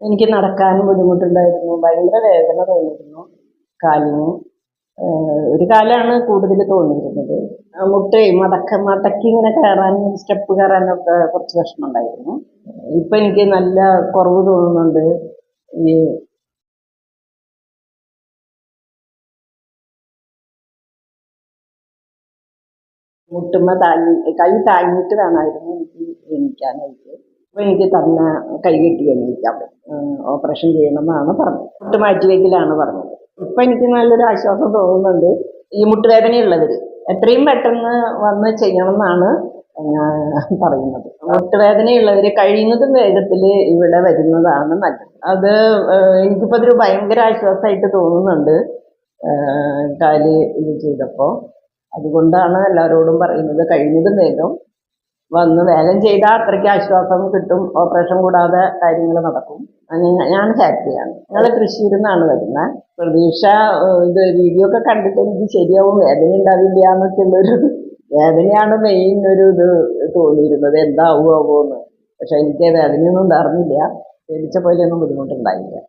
എനിക്ക് നടക്കാനും ബുദ്ധിമുട്ടുണ്ടായിരുന്നു. ഭയങ്കര വേദന തോന്നിയിരുന്നു കാലിന്. ഒരു കാലാണ് കൂടുതൽ തോന്നിയിരുന്നത്. മടക്കി ഇങ്ങനെ കയറാനും സ്റ്റെപ്പ് കയറാനൊക്കെ കുറച്ച് വിഷമമുണ്ടായിരുന്നു. ഇപ്പൊ എനിക്ക് നല്ല കുറവ് തോന്നുന്നുണ്ട്. ഈ കൈ താഴ്ന്നിട്ട് വേണമായിരുന്നു എനിക്ക് എണീക്കാനായിട്ട്. അപ്പൊ എനിക്ക് തന്നെ കൈ കെട്ടി എണീക്കാൻ പറ്റും. ഓപ്പറേഷൻ ചെയ്യണമെന്നാണ് പറഞ്ഞത്. മുട്ട് മാറ്റിവെക്കലാണ് പറഞ്ഞത്. ഇപ്പൊ എനിക്ക് നല്ലൊരു ആശ്വാസം തോന്നുന്നുണ്ട്. ഈ മുട്ടുവേദനയുള്ളവര് എത്രയും പെട്ടെന്ന് വന്ന് ചെയ്യണമെന്നാണ് ഞാൻ പറയുന്നത്. മുട്ടുവേദനയുള്ളവര് കഴിയുന്നതും വേഗത്തിൽ ഇവിടെ വരുന്നതാണ് നല്ലത്. അത് എനിക്കിപ്പോ അതൊരു ഭയങ്കര ആശ്വാസമായിട്ട് തോന്നുന്നുണ്ട് കാല് ഇത് ചെയ്തപ്പോൾ. അതുകൊണ്ടാണ് എല്ലാവരോടും പറയുന്നത് കഴിയുന്നതും വേഗം വന്ന് വേഗം ചെയ്താൽ അത്രയ്ക്ക് ആശ്വാസം കിട്ടും. ഓപ്പറേഷൻ കൂടാതെ കാര്യങ്ങൾ നടക്കും. ഞാൻ ഹാപ്പിയാണ്. ഞങ്ങൾ തൃശ്ശൂരിൽ നിന്നാണ് വരുന്നത്. പ്രതീക്ഷ ഇത് വീഡിയോ ഒക്കെ കണ്ടിട്ട് എനിക്ക് ശരിയാവും, വേദന ഉണ്ടാവില്ല എന്നൊക്കെ ഉള്ളൊരു വേദനയാണ് മെയിൻ ഒരു ഇത് തോന്നിയിരുന്നത്, എന്താവുമോന്ന്. പക്ഷെ എനിക്ക് വേദനയൊന്നും ഉണ്ടായിരുന്നില്ല. പേടിച്ച പോലെയൊന്നും ബുദ്ധിമുട്ടുണ്ടായില്ല.